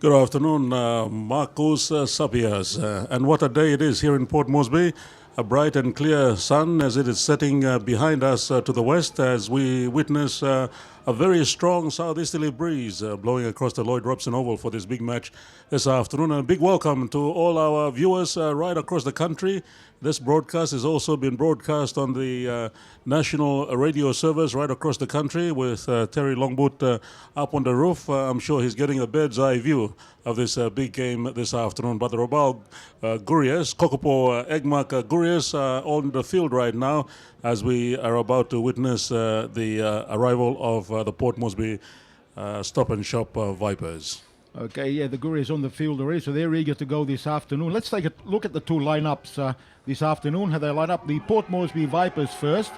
Good afternoon, Marcos Sabias. And what a day it is here in Port Moresby. A bright and clear sun as it is setting behind us to the west as we witness a very strong southeasterly breeze blowing across the Lloyd Robson Oval for this big match this afternoon. And a big welcome to all our viewers right across the country. This broadcast has also been broadcast on the national radio service right across the country with Terry Longboot up on the roof. I'm sure he's getting a bird's eye view of this big game this afternoon. But the Robal Gurias, Kokopo Egmak Gurias on the field right now as we are about to witness the arrival of the Port Moresby Stop and Shop Vipers. Okay, yeah, the Gurias on the field already, so they're eager to go this afternoon. Let's take a look at the two lineups this afternoon. How they line up the Port Moresby Vipers first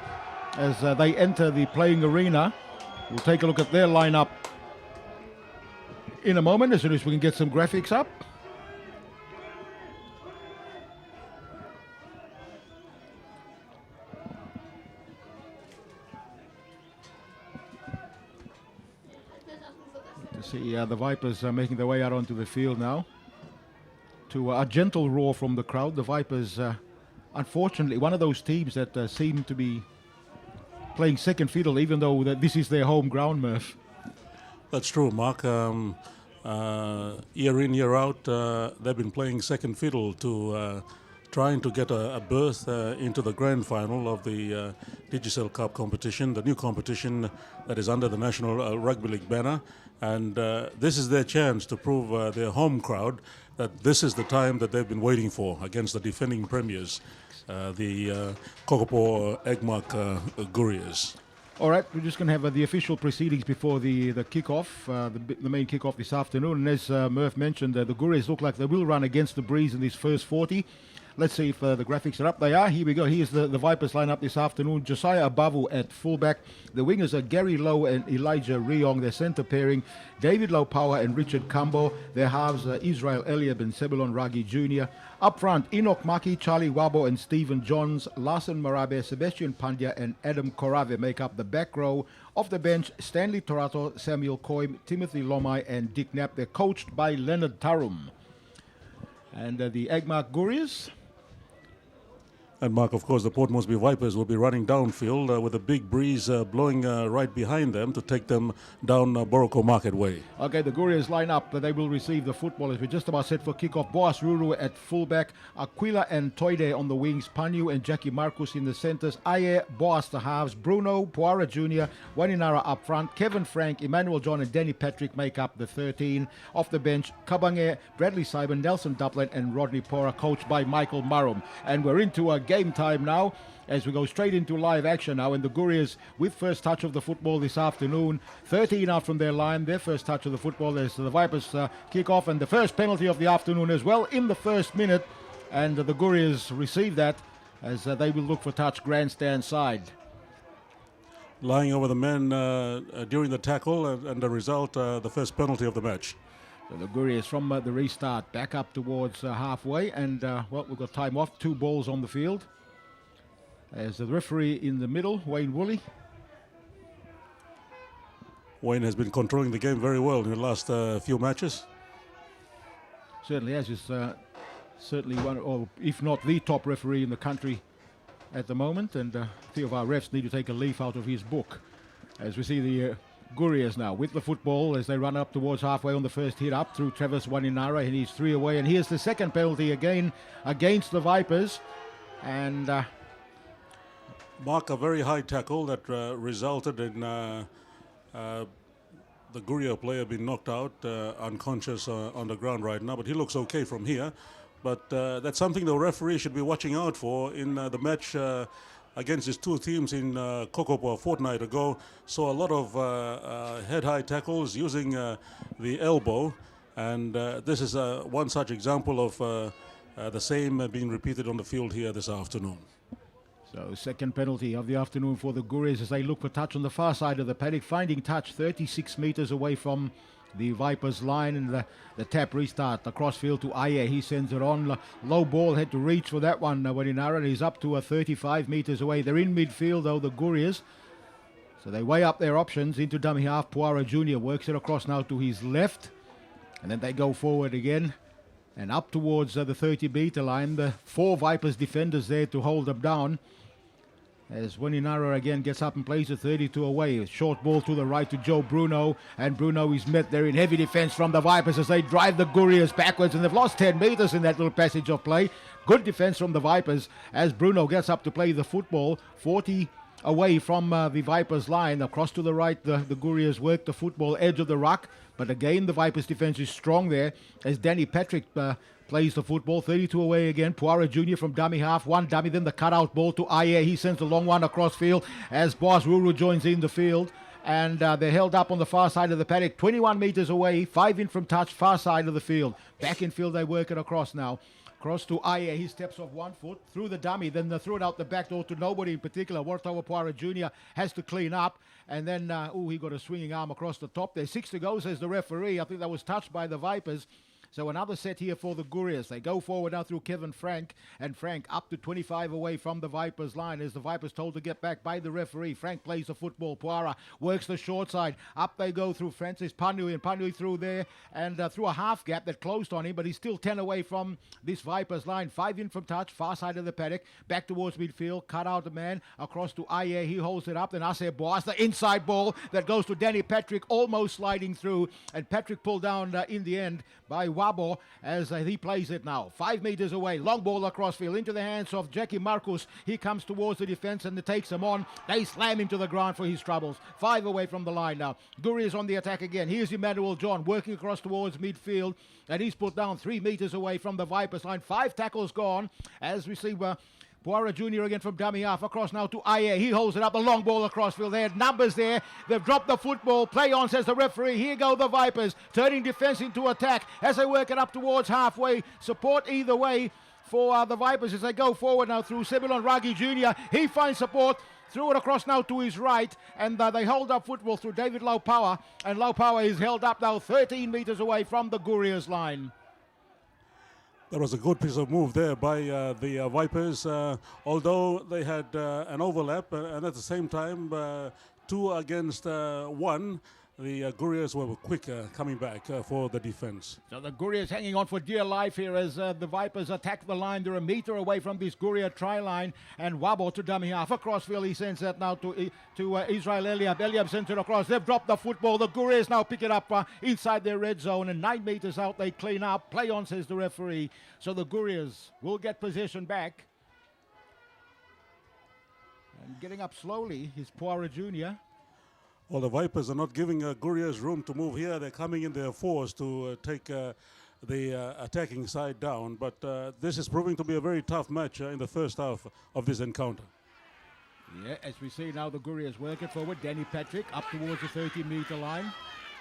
as they enter the playing arena. We'll take a look at their lineup in a moment as soon as we can get some graphics up. See the Vipers making their way out onto the field now. To a gentle roar from the crowd. The Vipers, unfortunately, one of those teams that seem to be playing second fiddle, even though this is their home ground, Murph. That's true, Mark. Year in, year out, they've been playing second fiddle to trying to get a berth into the grand final of the Digicel Cup competition, the new competition that is under the National Rugby League banner. And this is their chance to prove their home crowd that this is the time that they've been waiting for against the defending premiers, the Kokopo Egmak Gurias. All right, we're just going to have the official proceedings before the kickoff, the main kickoff this afternoon. And as Murph mentioned, the Gurias look like they will run against the breeze in this first 40. Let's see if the graphics are up. They are. Here we go. Here's the Vipers lineup this afternoon. Josiah Abavu at fullback. The wingers are Gary Lowe and Elijah Riong. Their centre pairing, David Lopawa and Richard Cambo. Their halves, Israel Eliab and Sebulon Ragi Jr. Up front, Enoch Maki, Charlie Wabo and Stephen Johns. Larson Marabe, Sebastian Pandya and Adam Korave make up the back row. Off the bench, Stanley Torato, Samuel Coim, Timothy Lomai and Dick Knapp. They're coached by Leonard Tarum. And the Egmak Gurias. And Mark, of course, the Port Moresby Vipers will be running downfield with a big breeze blowing right behind them to take them down Boroko Market Way. Okay, the Gurias line up. They will receive the football as we're just about set for kickoff. Boas Ruru at fullback, Aquila and Toide on the wings, Panyu and Jackie Marcus in the centres, Aye, Boas the halves, Bruno, Puara Jr., Waninara up front, Kevin Frank, Emmanuel John and Danny Patrick make up the 13. Off the bench, Kabange, Bradley Simon, Nelson Duplin and Rodney Pora, coached by Michael Marum. And we're into a game time now as we go straight into live action now, and the Gurias with first touch of the football this afternoon. 13 out from their line, their first touch of the football as the Vipers kick off, and the first penalty of the afternoon as well in the first minute, and the Gurias receive that as they will look for touch grandstand side. Lying over the men during the tackle and the result, the first penalty of the match. So the Gurias from the restart back up towards halfway, and well, we've got time off, 2 balls on the field. As the referee in the middle, Wayne Woolley. Wayne has been controlling the game very well in the last few matches. Certainly has. He's certainly one, or if not the top referee in the country at the moment, and a few of our refs need to take a leaf out of his book. As we see the Gurias now with the football as they run up towards halfway on the first hit up through Travis Waninara, and he's 3 away, and here's the second penalty again against the Vipers. And Mark, a very high tackle that resulted in the Guria player being knocked out, unconscious on the ground right now, but he looks okay from here. But that's something the referee should be watching out for in the match against his 2 teams in Kokopo a fortnight ago. Saw a lot of head-high tackles using the elbow, and this is one such example of the same being repeated on the field here this afternoon. So second penalty of the afternoon for the Gurias as they look for touch on the far side of the paddock, finding touch 36 metres away from the Vipers line, and the tap restart across field to Aye. He sends it on. Low ball, had to reach for that one. Waninara is up to 35 metres away. They're in midfield though, the Gurias. So they weigh up their options into dummy half. Puara Jr. works it across now to his left. And then they go forward again and up towards the 30-meter line. The 4 Vipers defenders there to hold them down. As Waninara again gets up and plays a 32 away. A short ball to the right to Joe Bruno. And Bruno is met there in heavy defence from the Vipers as they drive the Gurias backwards. And they've lost 10 metres in that little passage of play. Good defence from the Vipers as Bruno gets up to play the football. 40 away from the Vipers line. Across to the right, the Gurias work the football edge of the ruck. But again, the Vipers defence is strong there as Danny Patrick plays the football. 32 away again. Poirot Jr. from dummy half. One dummy, then the cutout ball to Ayer. He sends the long one across field as Boas Ruru joins in the field. And they're held up on the far side of the paddock. 21 metres away. 5 in from touch, far side of the field. Back in field, they work it across now. Cross to Ayer, he steps off 1 foot, through the dummy, then they threw it out the back door to nobody in particular. Wartawa Poirot Jr. has to clean up, and then, he got a swinging arm across the top there. 6 to go, says the referee. I think that was touched by the Vipers. So another set here for the Gurias. They go forward now through Kevin Frank, and Frank up to 25 away from the Vipers line as the Vipers told to get back by the referee. Frank plays the football. Poirot works the short side. Up they go through Francis Panui, and Panui through there and through a half gap that closed on him, but he's still 10 away from this Vipers line. 5 in from touch, far side of the paddock, back towards midfield, cut out the man, across to Ayer, he holds it up, then Ase Boas, the inside ball that goes to Danny Patrick, almost sliding through, and Patrick pulled down in the end by Wabo as he plays it now. 5 metres away, long ball across field into the hands of Jackie Marcus. He comes towards the defence and takes him on. They slam him to the ground for his troubles. 5 away from the line now. Gurias on the attack again. Here's Emmanuel John working across towards midfield, and he's put down 3 metres away from the Vipers line. 5 tackles gone as we see Poirot Jr. again from dummy half. Across now to Ayer. He holds it up. The long ball across field. They had numbers there. They've dropped the football. Play on, says the referee. Here go the Vipers. Turning defence into attack as they work it up towards halfway. Support either way for the Vipers as they go forward now through Sebilon Ragi Jr. He finds support. Threw it across now to his right, and they hold up football through David Laupower. And Laupower is held up now 13 metres away from the Gurias line. That was a good piece of move there by the Vipers, although they had an overlap, and at the same time, 2 against 1. The Gurias were quick coming back for the defense. So the Gurias hanging on for dear life here as the Vipers attack the line. They're a metre away from this Guria try line, and Wabo to dummy half. Across field, he sends that now to Israel Eliab. Eliab sends it across. They've dropped the football. The Gurias now pick it up inside their red zone, and 9 metres out they clean up. Play on, says the referee. So the Gurias will get possession back. And getting up slowly is Poirot Jr. Well, the Vipers are not giving Gurias room to move here. They're coming in their force to take the attacking side down. But this is proving to be a very tough match in the first half of this encounter. Yeah, as we see now the Gurias working forward. Danny Patrick up towards the 30-metre line.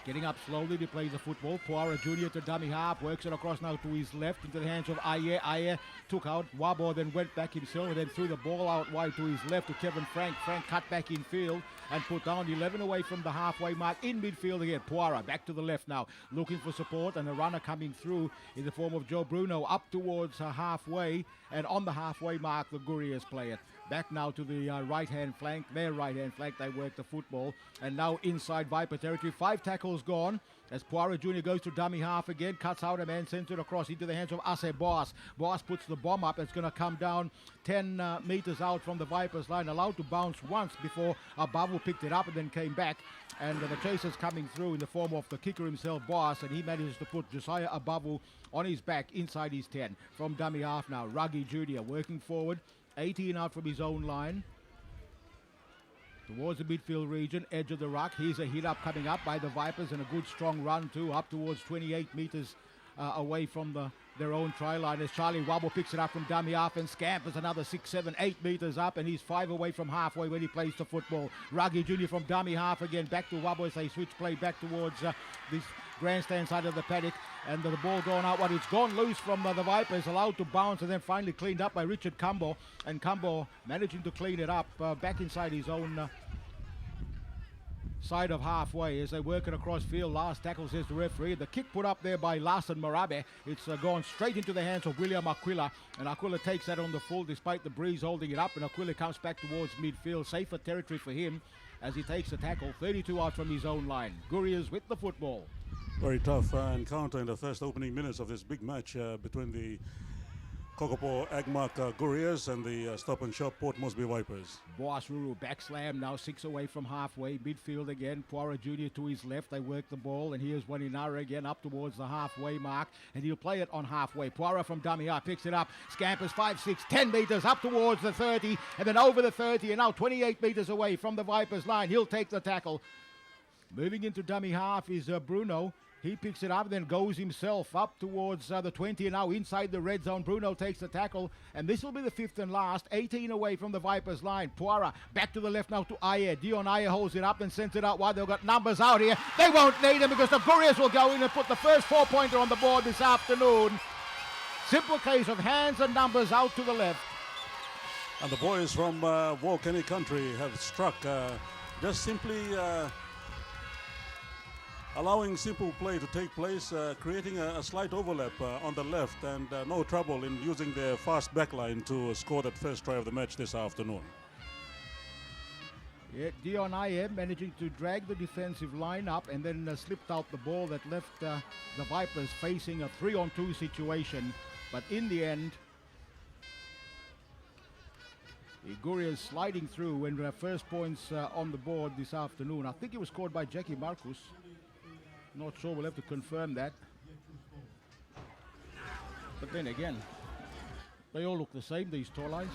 Getting up slowly to play the football. Poirot Jr. to dummy half. Works it across now to his left into the hands of Ayer. Ayer took out Wabo, then went back himself and then threw the ball out wide to his left to Kevin Frank. Frank cut back in field and put down 11 away from the halfway mark. In midfield again. Poirot back to the left now. Looking for support, and a runner coming through in the form of Joe Bruno up towards halfway. And on the halfway mark, the Gurias play it. Back now to the right-hand flank. Their right-hand flank, they work the football. And now inside Viper territory. 5 tackles gone as Poirot Jr. goes to dummy half again. Cuts out a man, sends it across into the hands of Ase Boas. Boas puts the bomb up. It's going to come down 10 metres out from the Vipers line. Allowed to bounce once before Abavu picked it up and then came back. And the chasers coming through in the form of the kicker himself, Boas. And he manages to put Josiah Abavu on his back inside his 10. From dummy half now. Ruggie Jr. working forward. 18 out from his own line. Towards the midfield region, edge of the ruck. Here's a hit up coming up by the Vipers and a good strong run too, up towards 28 metres away from their own try line as Charlie Wabo picks it up from dummy half and scampers another 6, 7, 8 metres up, and he's 5 away from halfway when he plays the football. Ruggie Jr. from dummy half again, back to Wabo as they switch play back towards this grandstand side of the paddock, and the ball going out. Well, it's gone loose from the Vipers, allowed to bounce and then finally cleaned up by Richard Cumbo, and Cumbo managing to clean it up back inside his own side of halfway as they work it across field. Last tackle, says the referee. The kick put up there by Larson Marabe. It's gone straight into the hands of William Aquila, and Aquila takes that on the full despite the breeze holding it up, and Aquila comes back towards midfield. Safer territory for him as he takes the tackle. 32 out from his own line. Gurias with the football. Very tough encounter in the first opening minutes of this big match between the Kokopo Agmark Gurias and the Stop and Shop Port Moresby Vipers. Boas Ruru back slam now 6 away from halfway. Midfield again. Poirot Jr. to his left. They work the ball and here's Waninara again up towards the halfway mark and he'll play it on halfway. Poirot from dummy up picks it up. Scampers 5, 6, 10 metres up towards the 30 and then over the 30 and now 28 metres away from the Vipers line. He'll take the tackle. Moving into dummy half is Bruno. He picks it up, then goes himself up towards the 20, and now inside the red zone. Bruno takes the tackle, and this will be the fifth and last. 18 away from the Vipers line. Poirot back to the left now to Ayer. Dion Ayer holds it up and sends it out wide. They've got numbers out here. They won't need them because the Gurias will go in and put the first 4-pointer on the board this afternoon. Simple case of hands and numbers out to the left. And the boys from Volcanic Country have struck just simply allowing simple play to take place, creating a slight overlap on the left and no trouble in using their fast backline to score that first try of the match this afternoon. Yeah, Dion Ayer managing to drag the defensive line up and then slipped out the ball that left the Vipers facing a 3-on-2 situation. But in the end, Gurias sliding through and first points on the board this afternoon. I think it was scored by Jackie Marcus. Not sure, we'll have to confirm that. But then again, they all look the same, these tall lines.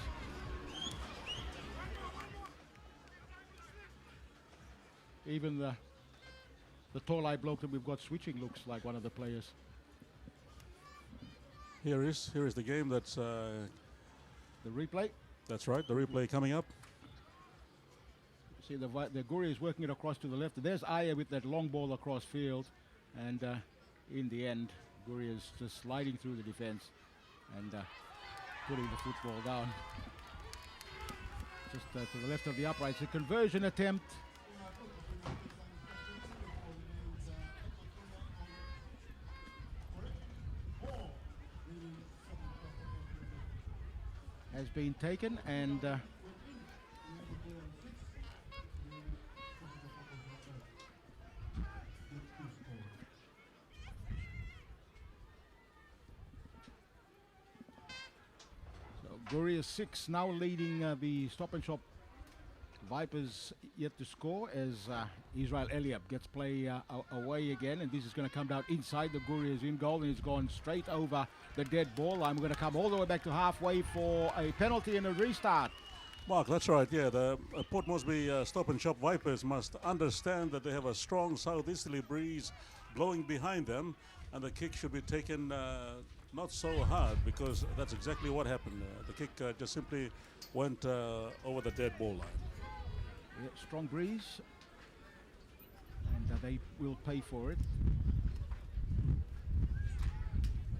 Even the tall eye bloke that we've got switching looks like one of the players. Here is the game. That's the replay. That's right, the replay coming up. See the Gurias working it across to the left. There's Ayer with that long ball across field, and in the end, Gurias just sliding through the defense and putting the football down. Just to the left of the uprights, a conversion attempt. Has been taken and Gurias 6 now leading the Stop and Shop Vipers yet to score as Israel Eliab gets play away again, and this is going to come down inside the Gurias in goal, and it's gone straight over the dead ball line. We're going to come all the way back to halfway for a penalty and a restart. Mark, that's right, yeah. The Port Moresby Stop and Shop Vipers must understand that they have a strong southeasterly breeze blowing behind them, and the kick should be taken not so hard, because that's exactly what happened. The kick just simply went over the dead ball line. Yeah, strong breeze, and they will pay for it.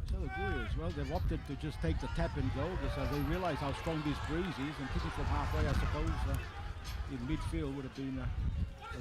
So the Gurias, well, they've opted to just take the tap and go because they realise how strong this breeze is, and kicking from halfway, I suppose, in midfield would have been a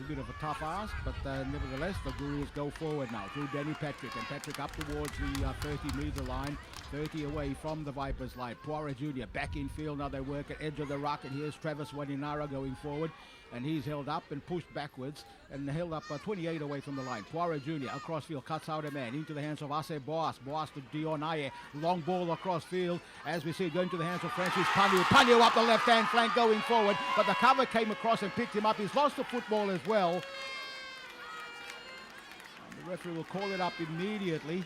bit of a tough ask, but nevertheless, the Gurias go forward now through Danny Patrick, and Patrick up towards the 30-metre line, 30 away from the Vipers line. Poirot Jr. back in field, now they work at edge of the ruck, and here's Travis Waninara going forward, and he's held up and pushed backwards, and held up 28 away from the line. Poirot Jr. across field, cuts out a man, into the hands of Ase Boas, Boas to Dion Ayer, long ball across field, as we see it going to the hands of Francis Panyu. Panyu up the left-hand flank going forward, but the cover came across and picked him up. He's lost the football as well. And the referee will call it up immediately.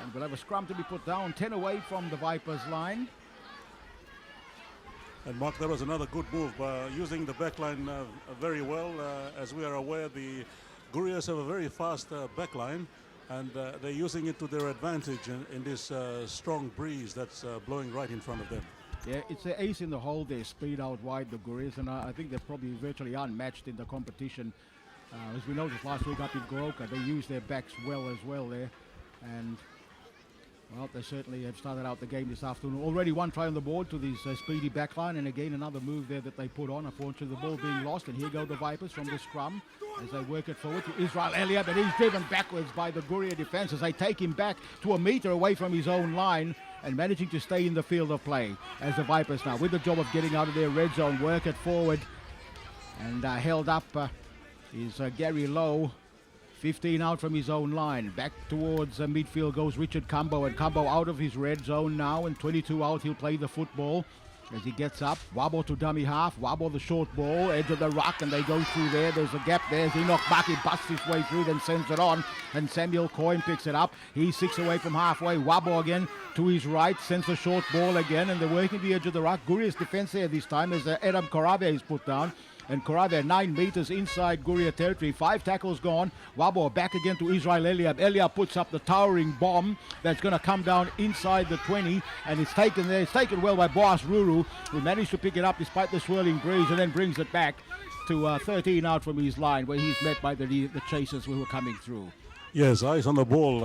And we'll have a scrum to be put down, 10 away from the Vipers line. And Mark, that was another good move, using the backline very well. As we are aware, the Gurias have a very fast backline, and they're using it to their advantage in this strong breeze that's blowing right in front of them. Yeah, it's an ace in the hole there, speed out wide, the Gurias, and I think they're probably virtually unmatched in the competition. As we noticed last week up in Goroka, they used their backs well there, and well, they certainly have started out the game this afternoon. Already one try on the board to this speedy backline, and again another move there that they put on. Unfortunately, the ball being lost, and here go the Vipers from the scrum as they work it forward to Israel Eliab, and he's driven backwards by the Guria defence as they take him back to a metre away from his own line, and managing to stay in the field of play as the Vipers now with the job of getting out of their red zone, work it forward And held up is Gary Lowe. 15 out from his own line. Back towards midfield goes Richard Cumbo, and Cumbo out of his red zone now, and 22 out. He'll play the football as he gets up. Wabo to dummy half. Wabo the short ball, edge of the ruck, and they go through there. There's a gap there. Enoch Maki busts his way through, then sends it on, and Samuel Coyne picks it up. He's 6 away from halfway. Wabo again to his right, sends a short ball again, and they're working the edge of the ruck. Gurias defense there this time as Adam Korave is put down. And Korave 9 meters inside Guria territory. 5 tackles gone. Wabo back again to Israel Eliab. Eliab puts up the towering bomb that's going to come down inside the 20. And it's taken there. It's taken well by Boas Ruru, who managed to pick it up despite the swirling breeze and then brings it back to 13 out from his line, where he's met by the chasers who were coming through. Yes, eyes on the ball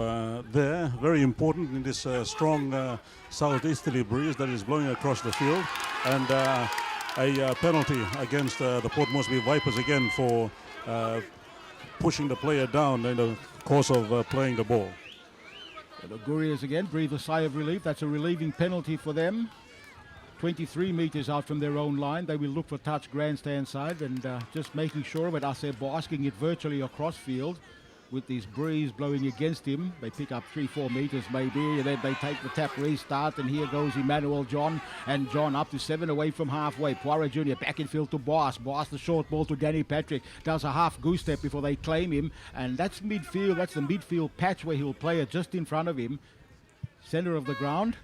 there. Very important in this strong southeasterly breeze that is blowing across the field. And a penalty against the Port Moresby Vipers again for pushing the player down in the course of playing the ball. The Gurias again breathe a sigh of relief. That's a relieving penalty for them. 23 meters out from their own line. They will look for touch grandstand side, and just making sure of it. Asir basking it virtually across field with this breeze blowing against him. They pick up 3-4 meters maybe, and then they take the tap restart, and here goes Emmanuel John, and John up to 7 away from halfway. Poirot Jr. back in field to Boss. Boss the short ball to Danny Patrick. Does a half goose step before they claim him, and that's midfield. That's the midfield patch where he'll play it just in front of him. Center of the ground.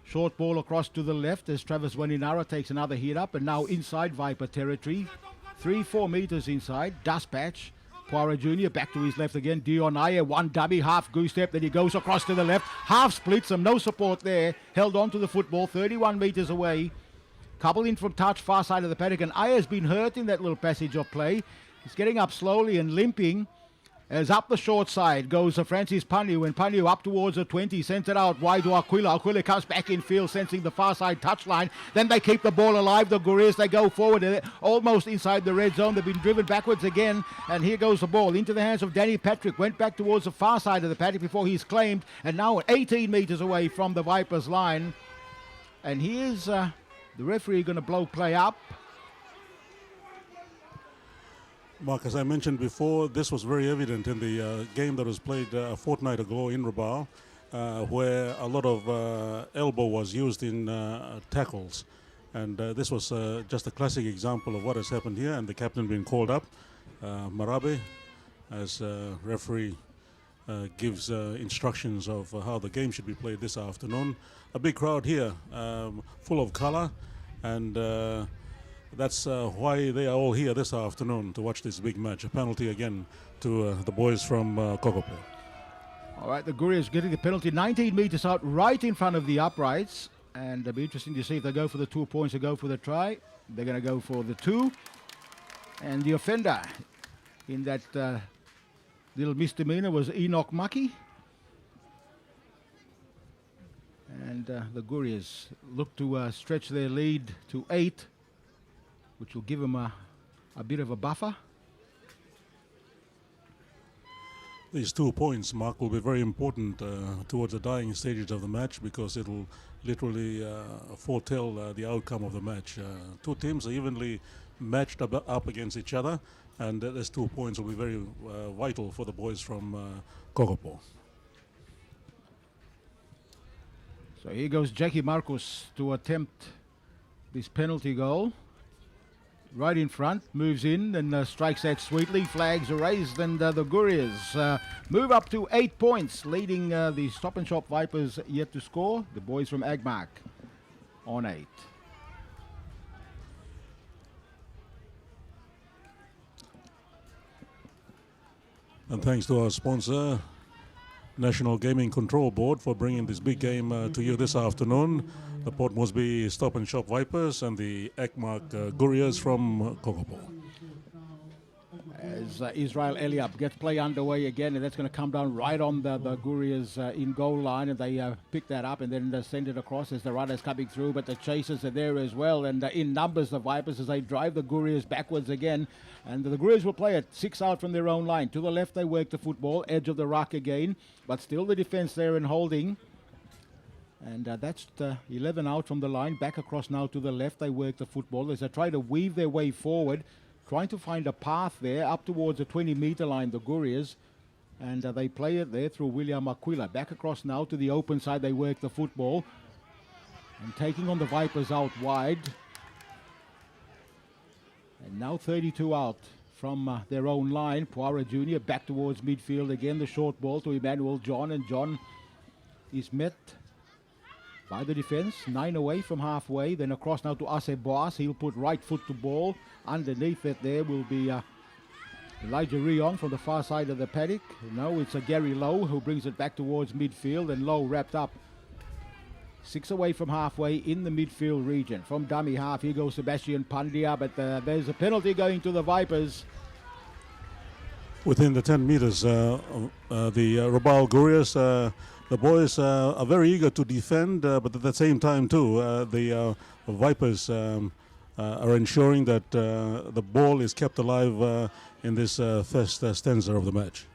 Short ball across to the left as Travis Waninara takes another hit up, and now inside Viper territory. 3-4 meters inside. Dust patch. Poirot Jr. back to his left again. Dion Ayer, 1 dummy, half goose step. Then he goes across to the left. Half splits him, no support there. Held on to the football, 31 meters away. Couple in from touch, far side of the paddock. And Ayer's been hurt in that little passage of play. He's getting up slowly and limping. As up the short side goes Francis Panu, and Panu up towards the 20, sends it out wide to Aquila. Aquila comes back in field, sensing the far side touchline. Then they keep the ball alive, the Gurias. They go forward, almost inside the red zone. They've been driven backwards again, and here goes the ball into the hands of Danny Patrick. Went back towards the far side of the paddock before he's claimed, and now 18 meters away from the Vipers line. And here's the referee going to blow play up. Mark, as I mentioned before, this was very evident in the game that was played a fortnight ago in Rabaul, where a lot of elbow was used in tackles. And this was just a classic example of what has happened here, and the captain being called up, Marabe, as referee gives instructions of how the game should be played this afternoon. A big crowd here, full of color, and that's why they are all here this afternoon to watch this big match. A penalty again to the boys from Kokopo. All right, the Gurias getting the penalty 19 meters out right in front of the uprights. And it'll be interesting to see if they go for the 2 points or go for the try. They're going to go for the 2. And the offender in that little misdemeanor was Enoch Maki. And the Gurias look to stretch their lead to 8. Which will give them a bit of a buffer. These 2 points, Mark, will be very important towards the dying stages of the match, because it'll literally foretell the outcome of the match. 2 teams are evenly matched up against each other, and these 2 points will be very vital for the boys from Kokopo. So here goes Jackie Marcus to attempt this penalty goal. Right in front, moves in and strikes that sweetly. Flags are raised, and the Gurias move up to 8 points, leading the Stop and Shop Vipers yet to score. The boys from Agmark on 8. And thanks to our sponsor, National Gaming Control Board, for bringing this big game to you this afternoon. The Port Moresby Stop and Shop Vipers and the Agmark Gurias from Kokopo. As Israel Eliab gets play underway again, and that's going to come down right on the Gurias in goal line, and they pick that up and then send it across as the runners coming through, but the chasers are there as well, and in numbers the Vipers as they drive the Gurias backwards again, and the Gurias will play it 6 out from their own line. To the left they work the football, edge of the ruck again, but still the defense there and holding. And that's 11 out from the line, back across now to the left. They work the football as they try to weave their way forward. trying to find a path there up towards the 20-meter line, the Gurias. And they play it there through William Aquila. Back across now to the open side. They work the football. And taking on the Vipers out wide. And now 32 out from their own line. Poirot Jr. back towards midfield again. The short ball to Emmanuel John. And John is met by the defense. 9 away from halfway. Then across now to Ase Boas. He'll put right foot to ball. Underneath it there will be Elijah Riong from the far side of the paddock. No, it's a Gary Lowe who brings it back towards midfield. And Lowe wrapped up. 6 away from halfway in the midfield region. From dummy half, here goes Sebastian Pandya, but there's a penalty going to the Vipers. Within the 10 meters, the Rabaul Gurias, the boys are very eager to defend, but at the same time too, the Vipers are ensuring that the ball is kept alive in this first stanza of the match.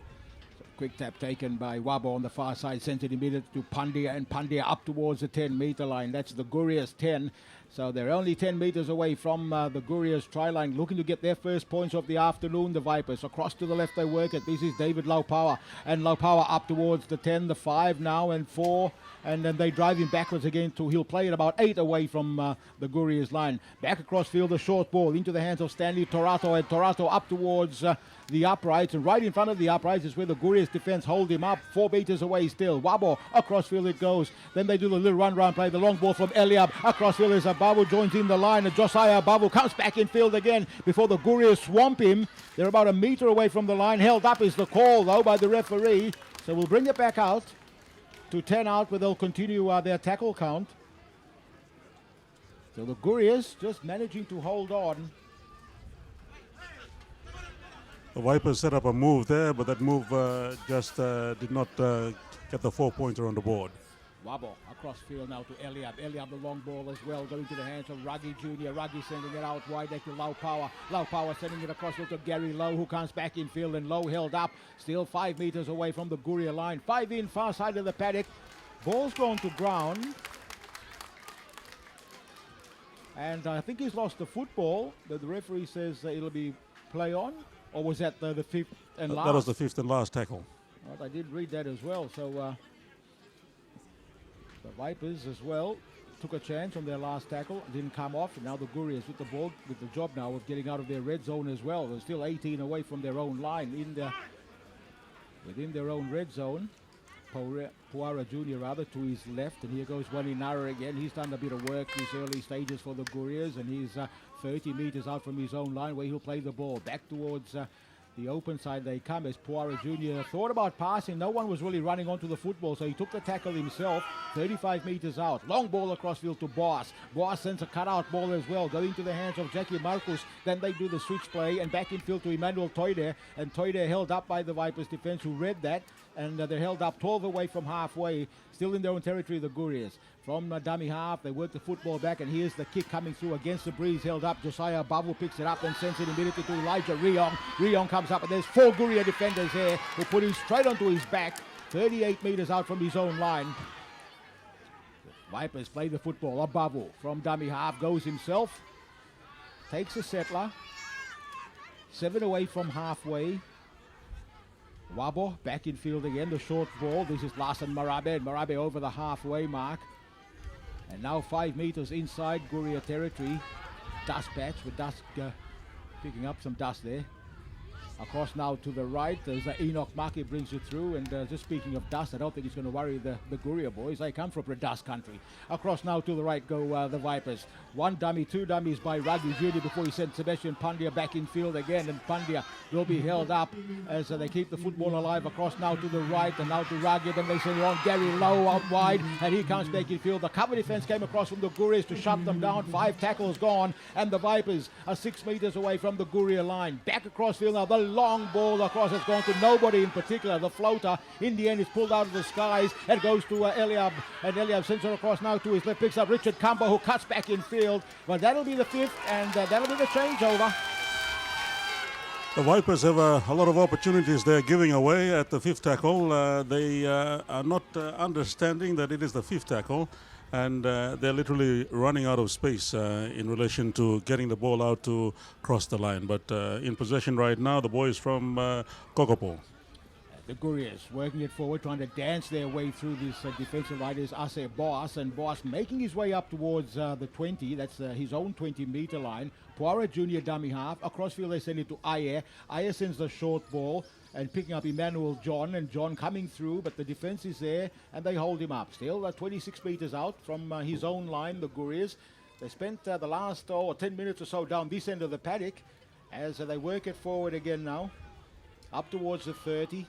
Quick tap taken by Wabo on the far side, sent it immediately to Pandya, and Pandya up towards the 10-meter line. That's the Gurias 10. So they're only 10 meters away from the Gurias try line, looking to get their first points of the afternoon, the Vipers. Across to the left they work it. This is David Laupower, and Laupower up towards the 10, the 5 now, and 4. And then they drive him backwards again he'll play it about 8 away from the Gurias line. Back across field, a short ball into the hands of Stanley Torato, and Torato up towards the uprights, and right in front of the uprights is where the Gurias defense hold him up. 4 meters away still. Wabo across field it goes. Then they do the little run play. The long ball from Eliab across field is Abavu joins in the line, and Josiah Abavu comes back in field again before the Gurias swamp him. They're about a meter away from the line. Held up is the call though by the referee. So we'll bring it back out to 10 out, where they'll continue their tackle count. So the Gurias just managing to hold on. The Vipers set up a move there, but that move just did not get the 4-pointer on the board. Wabo across field now to Eliab. Eliab the long ball as well, going to the hands of Ruggie Jr. Ruggie sending it out wide there to Laupower. Laupower sending it across field to Gary Lowe, who comes back in field, and Lowe held up. Still 5 meters away from the Guria line. 5 in, far side of the paddock. Ball's gone to ground. And I think he's lost the football. The referee says it'll be play on. Or was that the fifth and last? That was the 5th and last tackle. Right, I did read that as well. So the Vipers as well took a chance on their last tackle. Didn't come off. And now the Gurias with the ball, with the job now of getting out of their red zone as well. They're still 18 away from their own line within their own red zone. Poirot Jr. rather to his left, and here goes Waninara again. He's done a bit of work these early stages for the Gurias, and he's 30 meters out from his own line where he'll play the ball. Back towards the open side they come as Poirot Jr. thought about passing. No one was really running onto the football, so he took the tackle himself. 35 meters out. Long ball across field to Boas. Boas sends a cutout ball as well, going to the hands of Jackie Marcus. Then they do the switch play, and back in field to Emmanuel Toide. And Toide held up by the Vipers defense, who read that. And they're held up 12 away from halfway. Still in their own territory, the Gurias. From dummy half, they work the football back, and here's the kick coming through against the breeze, held up. Josiah Babu picks it up and sends it immediately to Elijah Riong. Riong comes up, and there's 4 Guria defenders there who put him straight onto his back, 38 meters out from his own line. The Vipers play the football. Abavu from dummy half goes himself, takes a settler, 7 away from halfway. Wabo back in field again, the short ball. This is Larson Marabe, and Marabe over the halfway mark. And now 5 meters inside Guria territory. Dust patch with dust picking up some dust there. Across now to the right, there's Enoch Maki brings it through, and just speaking of dust, I don't think it's going to worry the Guria boys. They come from a dust country. Across now to the right go the Vipers. 1 dummy, 2 dummies by Ruggie Jr. before he sent Sebastian Pandya back in field again, and Pandya will be held up as they keep the football alive. Across now to the right, and now to Ruggie, then they send it on Gary Lowe out wide, and he comes back in field. The cover defense came across from the Gurias to shut them down. 5 tackles gone, and the Vipers are 6 meters away from the Guria line. Back across field now, the long ball across has gone to nobody in particular. The floater in the end is pulled out of the skies and goes to Eliab, and Eliab sends it across now to his left, picks up Richard Kamba, who cuts back in field. But that'll be the 5th, and that'll be the changeover. The Vipers have a lot of opportunities they're giving away at the 5th tackle. They are not understanding that it is the 5th tackle. and they're literally running out of space in relation to getting the ball out to cross the line. But in possession right now, the boys from Kokopo. The Gurias working it forward, trying to dance their way through this defensive line is Ase Boas, and Boas making his way up towards the 20. That's his own 20-meter line. Poira Junior dummy half. Across field they send it to Ayer. Ayer sends the short ball and picking up Emmanuel John, and John coming through, but the defense is there and they hold him up. Still 26 meters out from his own line, the Gurias. They spent the last 10 minutes or so down this end of the paddock as they work it forward again now. Up towards the 30.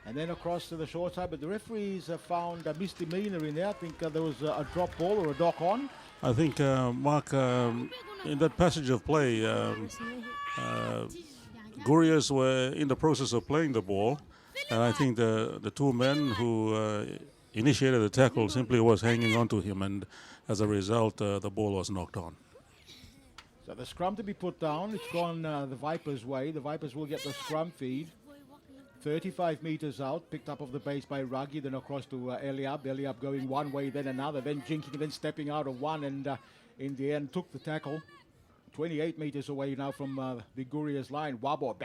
And then across to the short side, but the referees have found a misdemeanor in there. I think there was a drop ball or a dock on. I think, Mark, in that passage of play, Gurias were in the process of playing the ball, and I think the two men who initiated the tackle simply was hanging on to him, and as a result, the ball was knocked on. So the scrum to be put down. It's gone the Vipers' way. The Vipers will get the scrum feed. 35 meters out, picked up off the base by Ruggie, then across to Eliab. Eliab going one way, then another, then jinking, then stepping out of one, and in the end took the tackle. 28 meters away now from the Gurias line. Wabo back.